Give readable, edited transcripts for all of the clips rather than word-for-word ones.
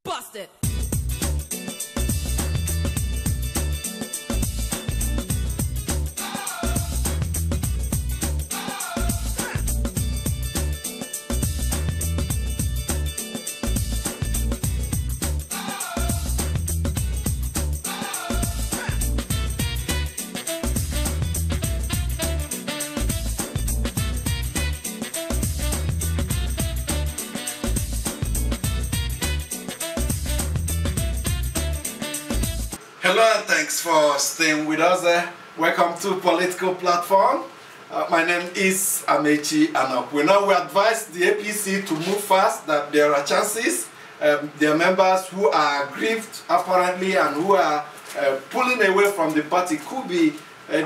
Bust it. Hello and thanks for staying with us. Welcome to Political Platform. My name is Ait Anop. We advise the APC to move fast, that there are chances their members who are aggrieved apparently and who are pulling away from the party could be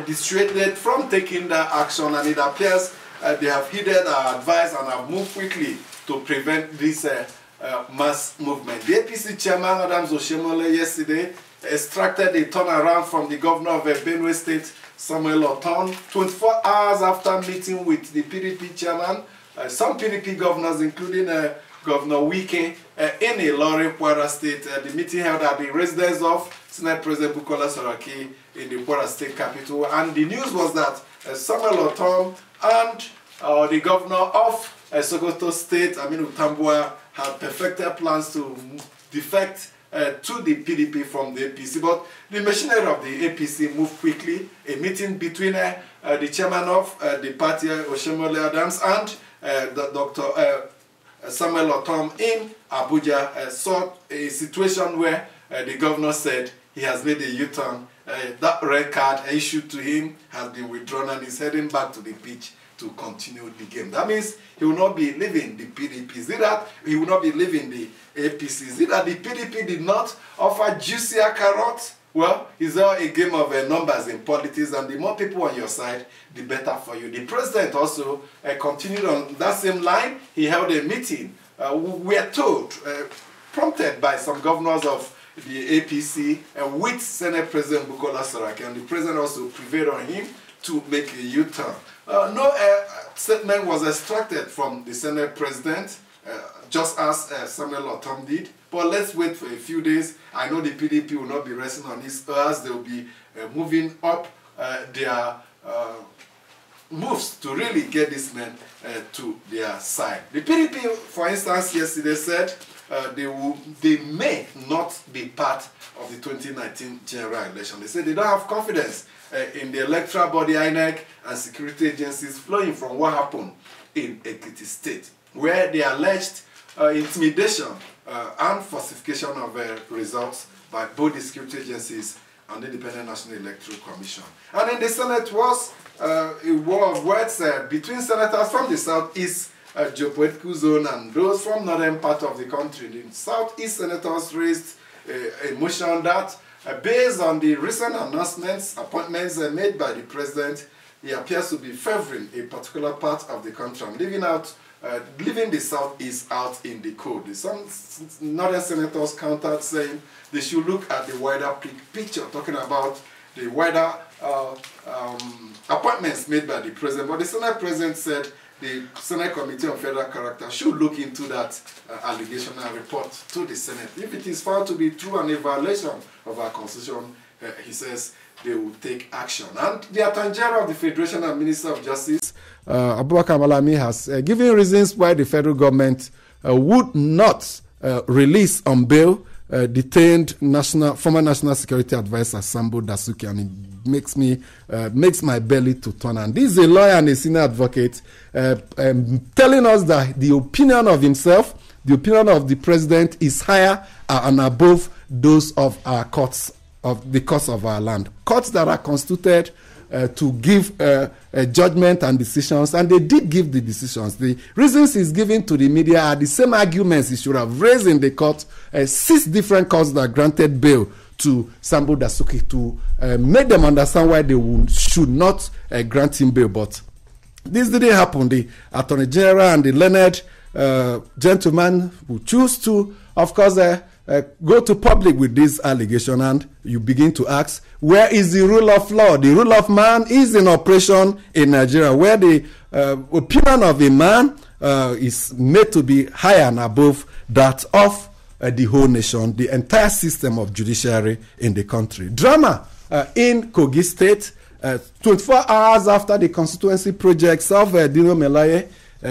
dissuaded from taking that action, and it appears they have heeded our advice and have moved quickly to prevent this mass movement. The APC chairman, Adams Oshemole, yesterday extracted a turnaround from the governor of Benue State, Samuel Oton, 24 hours after meeting with the PDP chairman. Some PDP governors, including Governor Wike, in Ilori, Kwara State. The meeting held at the residence of Senate President Bukola Saraki in the Kwara State capital. And the news was that Samuel Oton and the governor of Sokoto State, Aminu Tambuwa, had perfected plans to defect to the PDP from the APC, but the machinery of the APC moved quickly. A meeting between the chairman of the party, Oshemole Adams, and Dr. Samuel Otom in Abuja saw a situation where the governor said he has made a U-turn. That red card issued to him has been withdrawn and is heading back to the pitch to continue the game. That means he will not be leaving the PDP. Is it that he will not be leaving the APC? Is it that the PDP did not offer juicier carrots? Well, it's all a game of numbers in politics, and the more people on your side, the better for you. The president also continued on that same line. He held a meeting, we are told, prompted by some governors of the APC with Senate President Bukola Saraki, and the president also prevailed on him to make a U-turn. No statement was extracted from the Senate President, just as Samuel Otom did. But let's wait for a few days. I know the PDP will not be resting on his ears. They will be moving up their moves to really get this man to their side. The PDP, for instance, yesterday said they may not be part of the 2019 general election. They said they don't have confidence in the electoral body, INEC, and security agencies flowing from what happened in Ekiti State, where they alleged intimidation and falsification of results by both the security agencies and the Independent National Electoral Commission. And in the Senate was a war of words between senators from the Southeast geopolitical zone and those from northern part of the country. The Southeast senators raised a motion that based on the recent announcements, appointments made by the president, he appears to be favoring a particular part of the country and leaving the Southeast out in the cold. Some northern senators countered, saying they should look at the wider picture, talking about the wider appointments made by the president. But the Senate president said the Senate Committee on Federal Character should look into that allegation and report to the Senate. If it is found to be true and a violation of our Constitution, he says they will take action. And the Attorney General of the Federation and Minister of Justice, Abubakar Malami, has given reasons why the federal government would not release on bail detained former National Security Advisor Sambo Dasuki, and it makes my belly to turn. And this is a lawyer and a senior advocate telling us that the opinion of himself, the opinion of the president, is higher and above those of our courts, of the courts of our land. Courts that are constituted to give judgment and decisions, and they did give the decisions. The reasons he's giving to the media are the same arguments he should have raised in the court. 6 different courts that granted bail to Sambo Dasuki to make them understand why they should not grant him bail. But this didn't happen. The Attorney General and the learned gentleman who choose to, of course, go to public with this allegation, and you begin to ask, where is the rule of law? The rule of man is in operation in Nigeria, where the opinion of a man is made to be higher and above that of the whole nation, the entire system of judiciary in the country. Drama in Kogi State, 24 hours after the constituency projects of Dino Melaye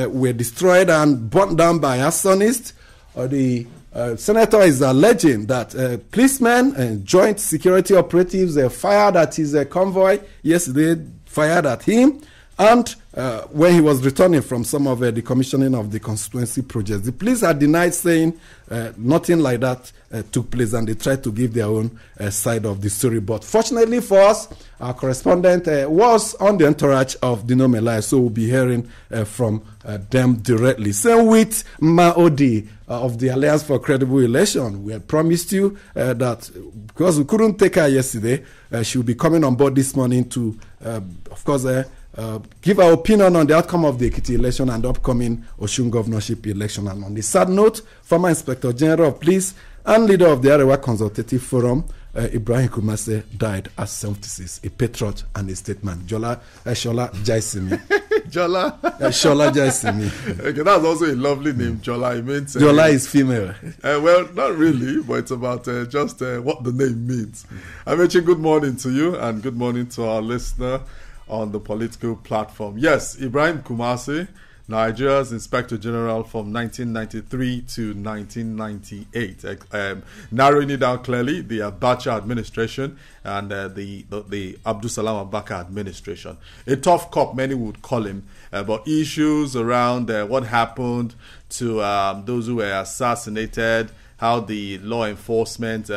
were destroyed and burnt down by arsonists. The senator is alleging that policemen and joint security operatives fired at his convoy yesterday, fired at him, and when he was returning from some of the commissioning of the constituency projects. The police had denied, saying nothing like that took place, and they tried to give their own side of the story. But fortunately for us, our correspondent was on the entourage of Dino Melaye, so we'll be hearing from them directly. Same with Maodi of the Alliance for Credible Election. We had promised you that because we couldn't take her yesterday, she will be coming on board this morning to, of course, give our opinion on the outcome of the Ekiti election and the upcoming Osun governorship election. And on the sad note, former Inspector General of Police and leader of the Arewa Consultative Forum, Ibrahim Kumase, died at 76, a patriot and a statesman. Shola Jaisimi. Shola Jaisimi. Okay, that's also a lovely name, Jola. It means Jola is female. Well, not really, but it's about just what the name means. Amechi, good morning to you, and good morning to our listener on the political platform. Yes, Ibrahim Kumase, Nigeria's Inspector General from 1993 to 1998. Narrowing it down clearly, the Abacha administration and the Abdul Salam Abaka administration. A tough cop, many would call him, but issues around what happened to those who were assassinated, how the law enforcement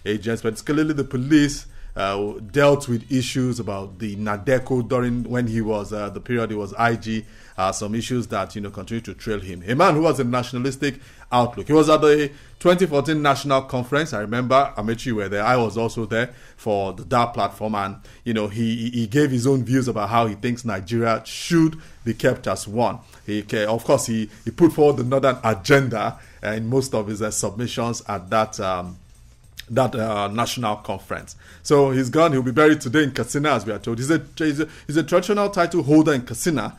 agents, particularly the police, dealt with issues about the Nadeko during when he was the period he was IG, some issues that continue to trail him. A man who has a nationalistic outlook. He was at the 2014 national conference. I remember, Amechi, you were there. I was also there for the DAR platform, and he gave his own views about how he thinks Nigeria should be kept as one. He put forward the northern agenda in most of his submissions at that national conference. So he's gone. He'll be buried today in Katsina, as we are told. He's a traditional title holder in Katsina.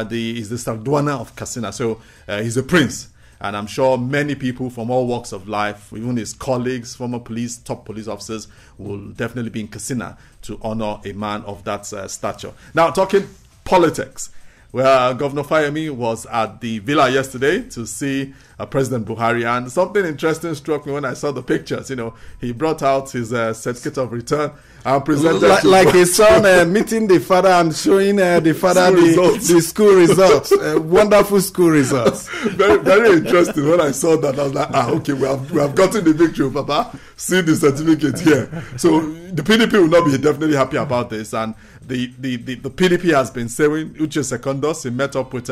He's the Sarduana of Katsina. So he's a prince. And I'm sure many people from all walks of life, even his colleagues, former police, top police officers, will definitely be in Katsina to honor a man of that stature. Now, talking politics. Well, Governor Fayemi was at the villa yesterday to see President Buhari, and something interesting struck me when I saw the pictures. He brought out his certificate of return and presented like his son meeting the father and showing the father the school results, wonderful school results. Very, very interesting. When I saw that, I was like, okay, we have gotten the victory, Papa. See the certificate here. So the PDP will not be definitely happy about this, and the PDP has been saying, Uche Secondus, he met up with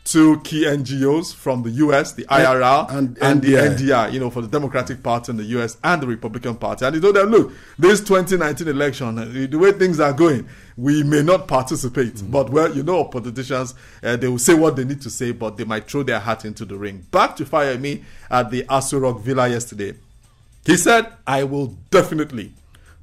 two key NGOs from the US, the IRL and the NDI, for the Democratic Party in the US and the Republican Party. And he told them, look, this 2019 election, the way things are going, we may not participate. But, politicians, they will say what they need to say, but they might throw their hat into the ring. Back to Fayemi at the Aso Rock Villa yesterday. He said, I will definitely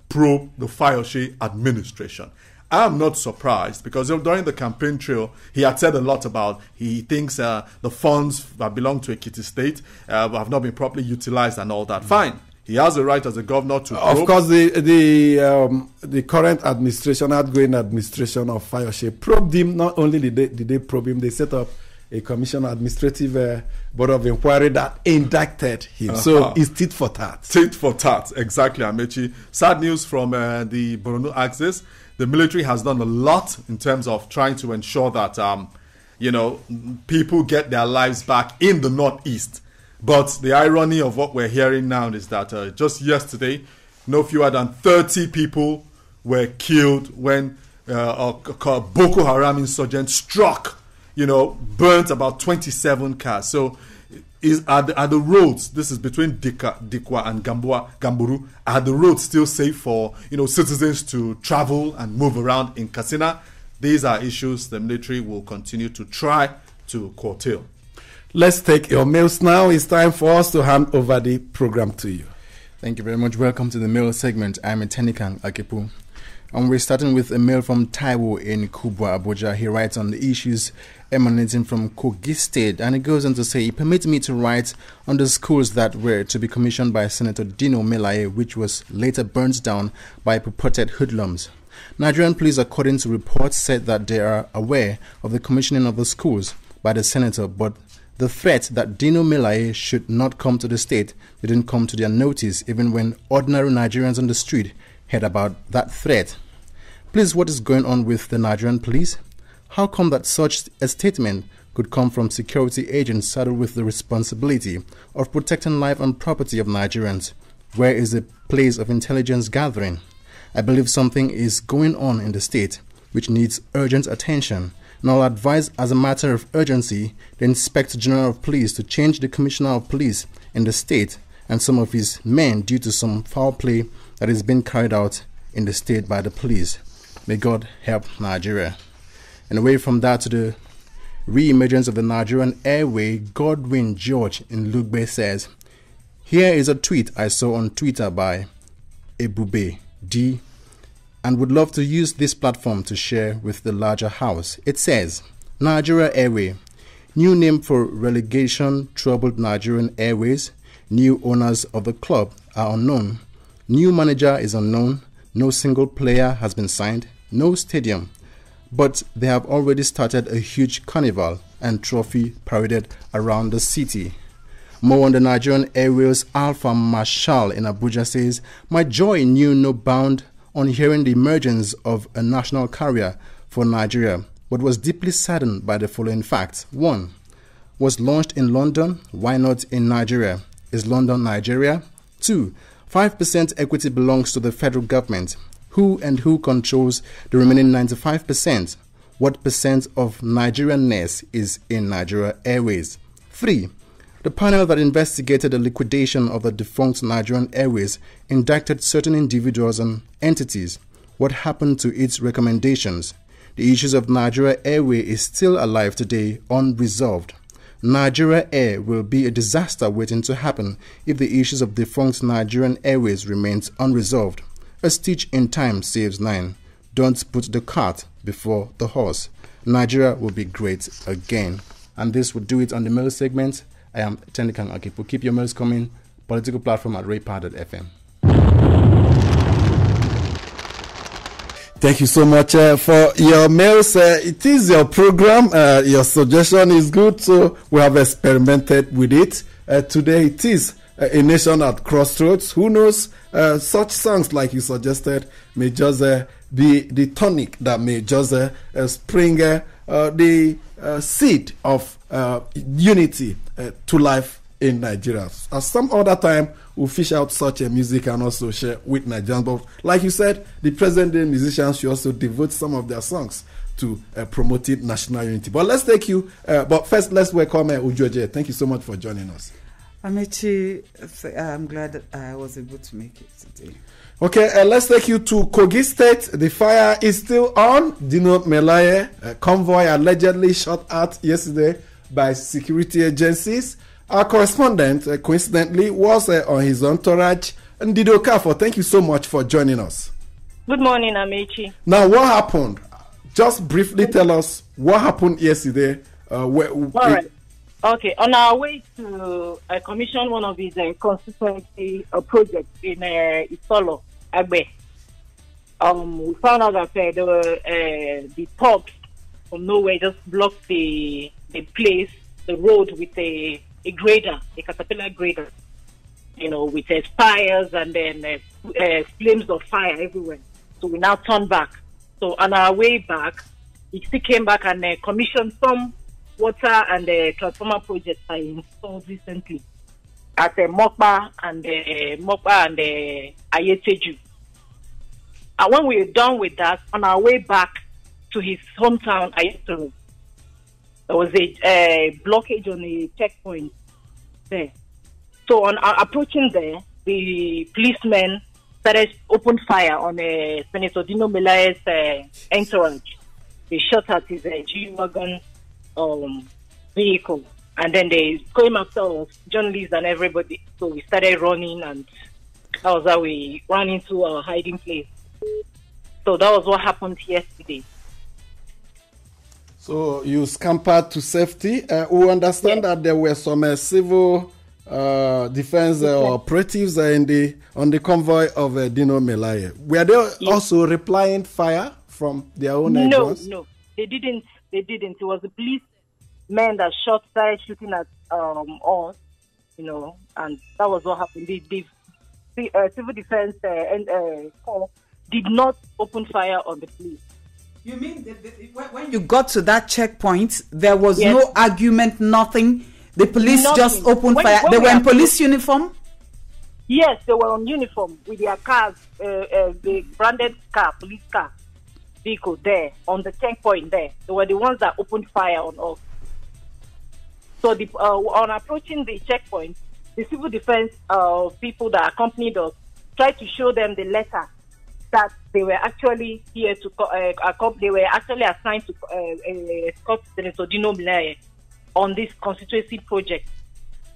probe the Fayoshe administration. I'm not surprised, because during the campaign trail, he had said a lot about he thinks the funds that belong to Ekiti State have not been properly utilized and all that. Fine. He has a right as a governor to probe. Of course, the current administration, outgoing administration of Fayoshe, probed him. Not only did they probe him, they set up a commission, administrative board of inquiry that indicted him. So it's tit for tat. Tit for tat, exactly, Amechi. Sad news from the Borno axis. The military has done a lot in terms of trying to ensure that, people get their lives back in the Northeast. But the irony of what we're hearing now is that just yesterday, no fewer than 30 people were killed when Boko Haram insurgents struck, burnt about 27 cars. So are the roads, this is between Dikwa and Gamburu, are the roads still safe for citizens to travel and move around in Katsina? These are issues the military will continue to try to curtail. Let's take your mails now. It's time for us to hand over the program to you. Thank you very much. Welcome to the mail segment. I'm Etenikan Akepu. And we're starting with a mail from Taiwo in Kubwa, Abuja. He writes on the issues emanating from Kogi State, and he goes on to say, permit me to write on the schools that were to be commissioned by Senator Dino Melaye, which was later burnt down by purported hoodlums. Nigerian police, according to reports, said that they are aware of the commissioning of the schools by the senator, but the threat that Dino Melaye should not come to the state didn't come to their notice, even when ordinary Nigerians on the street heard about that threat. Please, what is going on with the Nigerian police? How come that such a statement could come from security agents saddled with the responsibility of protecting life and property of Nigerians? Where is the place of intelligence gathering? I believe something is going on in the state which needs urgent attention, and I'll advise as a matter of urgency the Inspector General of Police to change the Commissioner of Police in the state and some of his men due to some foul play that is being carried out in the state by the police. May God help Nigeria. And away from that to the re-emergence of the Nigerian airway, Godwin George in Lugbe says, here is a tweet I saw on Twitter by Ebube D, and would love to use this platform to share with the larger house. It says, Nigeria Airway, new name for relegation troubled Nigerian Airways. New owners of the club are unknown. New manager is unknown. No single player has been signed. No stadium. But they have already started a huge carnival and trophy paraded around the city. More on the Nigerian Airways, Alpha Marshal in Abuja says, my joy knew no bound on hearing the emergence of a national carrier for Nigeria, but was deeply saddened by the following facts. 1. Was launched in London. Why not in Nigeria? Is London Nigeria? 2. 5% equity belongs to the federal government. Who controls the remaining 95%? What percent of Nigerian-ness is in Nigeria Airways? 3. The panel that investigated the liquidation of the defunct Nigerian Airways indicted certain individuals and entities. What happened to its recommendations? The issues of Nigeria Airway is still alive today, unresolved. Nigeria Air will be a disaster waiting to happen if the issues of defunct Nigerian Airways remains unresolved. A stitch in time saves 9. Don't put the cart before the horse. Nigeria will be great again. And this would do it on the mail segment. I am Tenikan Akipo. Keep your mails coming. Political Platform at raypower.fm. Thank you so much for your mails. It is your program. Your suggestion is good, so we have experimented with it. Today it is a nation at crossroads. Who knows? Such songs like you suggested may just be the tonic that may just spring the seed of unity to life in Nigeria. At some other time, we'll fish out such a music and also share with Nigerians. But like you said, the present-day musicians should also devote some of their songs to promoting national unity. But let's take you. But first, let's welcome Ujoje. Thank you so much for joining us. Amechi, I'm glad that I was able to make it today. Okay, let's take you to Kogi State. The fire is still on. Dino Melaye, convoy allegedly shot at yesterday by security agencies. Our correspondent, coincidentally, was on his entourage. Ndido Kafo, thank you so much for joining us. Good morning, Amechi. Now, what happened? Just briefly tell us what happened yesterday. All right. Okay, on our way to commission one of his constituency projects in Isolo, Agbe, we found out that the thugs from nowhere just blocked the place, the road with a grader, a caterpillar grader, with spires and then flames of fire everywhere. So we now turned back. So on our way back, he still came back and commissioned some water and transformer projects I installed recently at Mokpa and Ayeteju. And when we were done with that, on our way back to his hometown, Ayeteju, there was a blockage on the checkpoint there. So on approaching there, the policemen started open fire on Senator Dino Melaye's entourage. They shot at his G-Wagon vehicle, and then they came after us, journalists and everybody. So we started running, and that was how we ran into our hiding place. So that was what happened yesterday. So you scampered to safety. We understand that there were some civil defense operatives on the convoy of Dino Melaye. Were they also replying fire from their own agents? No, they didn't. It was the police men that started shooting at us, and that was what happened. The civil defense corps did not open fire on the police. You mean when you got to that checkpoint, there was no argument, nothing? The police just opened fire. They were in police uniform? Yes, they were on uniform with their cars, the branded car, police car, vehicle there, on the checkpoint there. They were the ones that opened fire on us. So on approaching the checkpoint, the civil defense people that accompanied us tried to show them the letter that they were actually here to they were actually assigned to escort Senator Dino Melaye on this constituency project,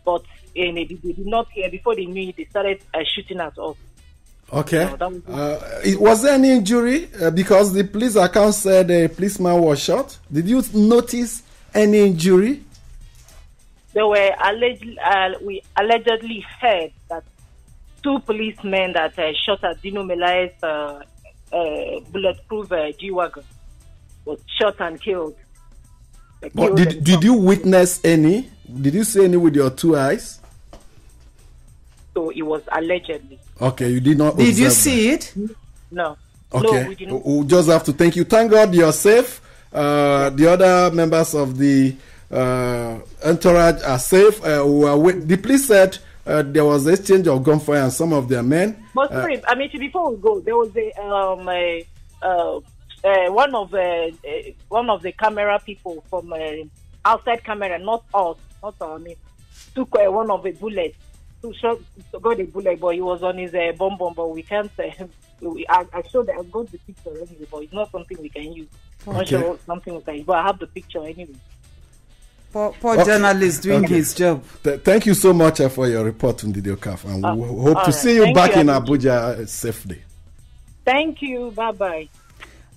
but they did not hear. Before they knew it, they started shooting at us. Okay. Was there any injury? Because the police account said a policeman was shot. Did you notice any injury? There were we allegedly heard that 2 policemen that shot at Dino Melaye's bulletproof G-Wagon was shot and killed. Did you witness any? Did you see any with your 2 eyes? So it was allegedly. Okay, you did not. Did you see it? No. Okay, no, we didn't. We'll just have to thank you. Thank God you're safe. The other members of the entourage are safe. The police said there was exchange of gunfire and some of their men. But sorry, before we go, there was one of the camera people from outside camera, not us, took one of the bullets. Got a bullet, but he was on his bomb, but we can't. I showed that. I've got the picture anyway, but it's not something we can use. Okay. Not sure something we can use, but I have the picture anyway. Poor journalist doing his job. Thank you so much for your report on Didio Caf, and we hope to see you back in Abuja safely. Thank you. Bye bye.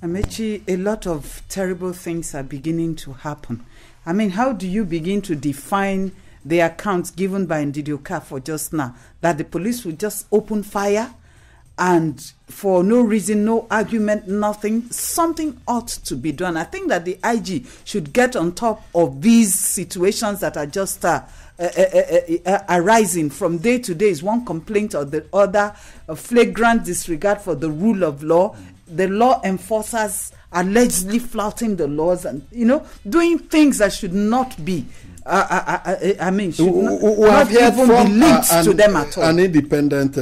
Amechi, a lot of terrible things are beginning to happen. I mean, how do you begin to define the accounts given by Ndidio Caf for just now, that the police would just open fire and for no reason, no argument, nothing? Something ought to be done. I think that the IG should get on top of these situations that are just arising from day to day. Is one complaint or the other, a flagrant disregard for the rule of law, the law enforcers allegedly flouting the laws and, doing things that should not be. Should not even be linked to them at all. An independent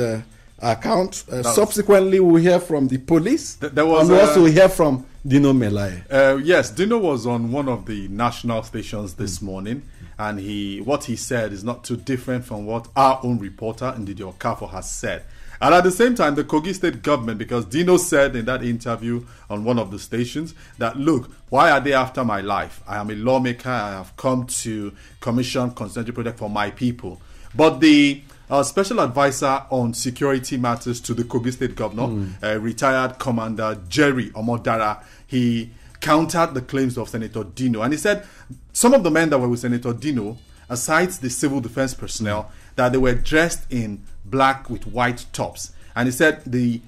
account. Subsequently, we hear from the police. And we also hear from Dino Melaye. Yes, Dino was on one of the national stations this morning, and what he said is not too different from what our own reporter, Ndidio Okafo, has said. And at the same time, the Kogi State government, because Dino said in that interview on one of the stations that, look, why are they after my life? I am a lawmaker. I have come to commission constituency project for my people. But the special advisor on security matters to the Kogi State governor, retired Commander Jerry Omodara, he countered the claims of Senator Dino. And he said some of the men that were with Senator Dino, aside the civil defense personnel, that they were dressed in black with white tops. And he said the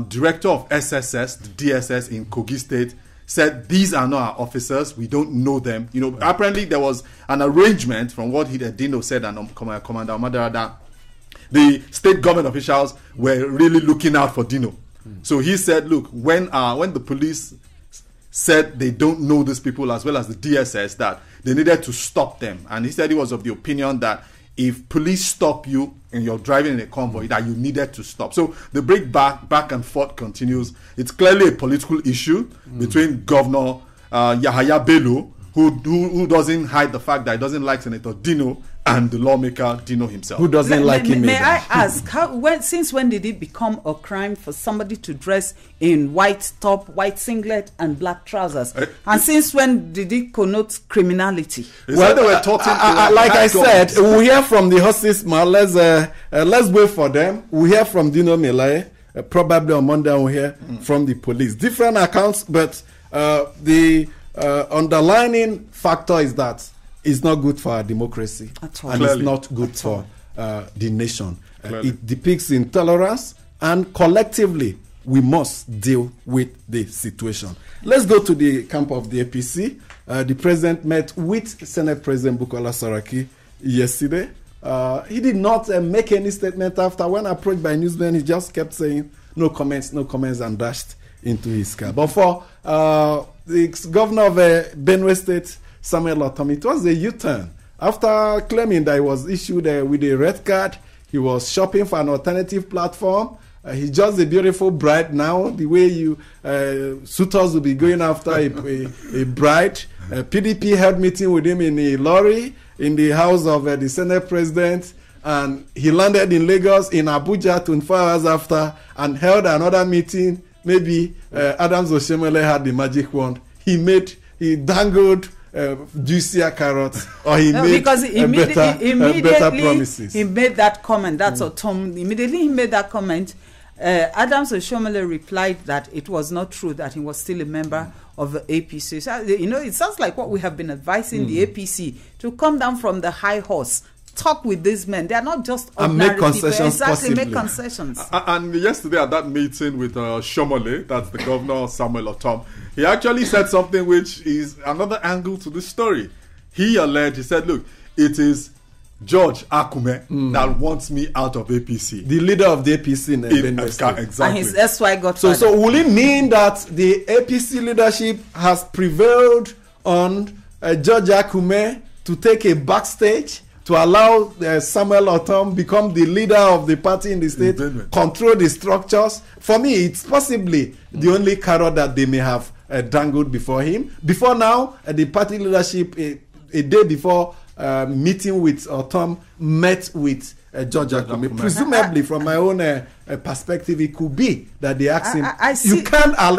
director of SSS, the DSS in Kogi State, said these are not our officers. We don't know them. Apparently there was an arrangement from what Dino said and Commander Amadara that the state government officials were really looking out for Dino. So he said, look, when the police said they don't know these people as well as the DSS, that they needed to stop them. And he said he was of the opinion that if police stop you and you're driving in a convoy, that you needed to stop. So the break back and forth continues. It's clearly a political issue between Governor Yahaya Bello, who doesn't hide the fact that he doesn't like Senator Dino, and the lawmaker Dino himself, who doesn't like him. May I ask, since when did it become a crime for somebody to dress in white top, white singlet, and black trousers? And since when did it connote criminality? Well, they were talking. Like I said, we hear from the horses. Let's wait for them. We hear from Dino Melaye. probably on Monday we'll hear from the police. Different accounts, but the underlining factor is that it's not good for our democracy, and Clearly. it's not good for the nation. It depicts intolerance, and collectively we must deal with the situation. Let's go to the camp of the APC. The president met with Senate President Bukola Saraki yesterday. He did not make any statement after. When approached by newsmen, he just kept saying no comments, and dashed into his car. But for the governor of Benue State, Samuel Otom, it was a U-turn. After claiming that he was issued with a red card, he was shopping for an alternative platform. He's just a beautiful bride now. The way you suitors will be going after a bride. PDP held meeting with him in a lorry in the house of the Senate President, and he landed in Lagos, in Abuja 24 hours after, and held another meeting. Maybe Adams Oshemele had the magic wand. He dangled juicier carrots, or he made better promises. He made that comment. That's Otom. Immediately he made that comment. Adams Oshomole replied that it was not true, that he was still a member of the APC. So, it sounds like what we have been advising the APC to come down from the high horse, talk with these men. They are not just ordinary make concessions people. Exactly, possibly. make concessions. And yesterday at that meeting with Shomole, that's the governor, Samuel Otom, he actually said something which is another angle to this story. He said, look, it is George Akume that wants me out of APC. The leader of the APC in Benue State. Exactly. And his SY godfather. So will it mean that the APC leadership has prevailed on George Akume to take a backstage to allow Samuel Otom become the leader of the party in the state, control the structures? For me, it's possibly the only carrot that they may have dangled before him. Before now, the party leadership, a day before meeting with Otom, met with George Akume. Presumably, from my own perspective, it could be that they asked him,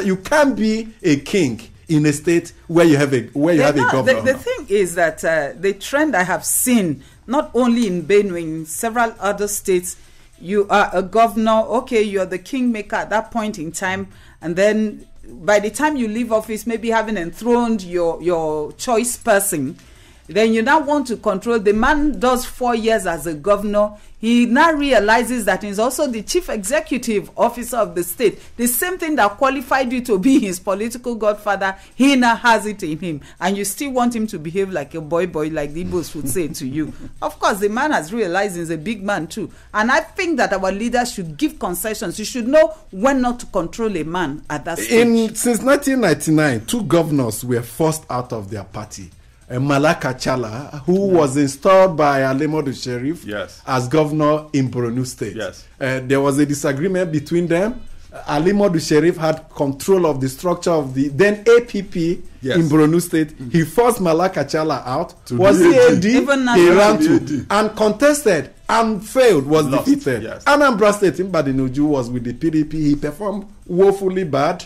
you can't be a king in a state where you have a governor. The thing is that the trend I have seen, not only in Benue, in several other states, you are a governor, okay, you're the kingmaker at that point in time, and then by the time you leave office, maybe having enthroned your choice person, then you now want to control. The man does 4 years as a governor. He now realizes that he's also the chief executive officer of the state. The same thing that qualified you to be his political godfather, he now has it in him. And you still want him to behave like a boy, like the Igbos would say to you. Of course, the man has realized he's a big man too. And I think that our leaders should give concessions. You should know when not to control a man at that stage. Since 1999, 2 governors were forced out of their party. Malaka Chala, who was installed by Alimodu Sheriff as governor in Borno State. There was a disagreement between them. Alimodu Sheriff had control of the structure of the then APP in Borno State. He forced Malaka Chala out. Was he AD? He ran to and contested and failed, was defeated. Anambra State in Badinuju was with the PDP. He performed woefully bad,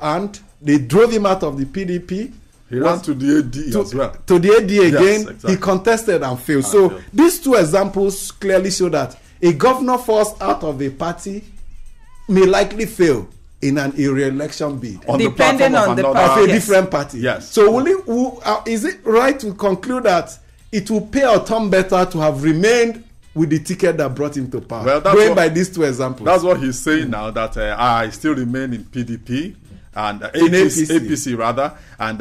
and they drove him out of the PDP. He ran to the AD as well. To the AD again, exactly. He contested and failed. These 2 examples clearly show that a governor forced out of a party may likely fail in an re-election bid. Depending on the party. Of a different party. So is it right to conclude that it will pay Otom better to have remained with the ticket that brought him to power? Going by these 2 examples. That's what he's saying now, that I still remain in PDP. And APC rather, and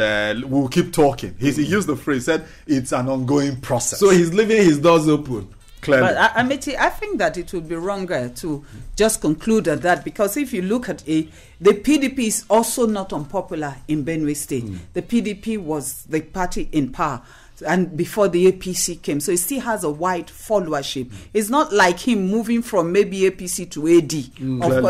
we'll keep talking. He used the phrase, said it's an ongoing process. So he's leaving his doors open. Clearly. But Amechi, I think that it would be wronger to just conclude at that, because if you look at the PDP is also not unpopular in Benue State. The PDP was the party in power, and before the APC came, so it still has a wide followership. It's not like him moving from maybe APC to AD.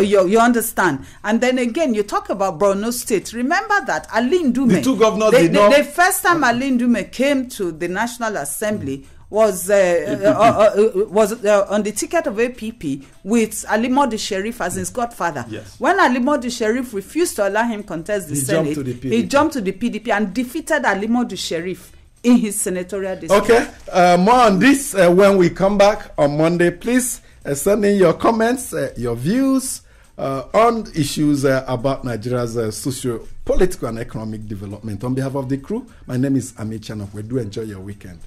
You understand? And then again, you talk about Borno State. Remember that Ali Ndume, the 2 governors the first time Ali Ndume came to the National Assembly was on the ticket of APP with Alimodu Sheriff as his godfather. When Alimodu Sheriff refused to allow him contest the Senate, he jumped to the PDP and defeated Alimodu Sheriff in his senatorial district. Okay, more on this when we come back on Monday. Please send in your comments, your views, on issues about Nigeria's socio-political and economic development. On behalf of the crew, my name is Ait Political Platform. Do enjoy your weekend.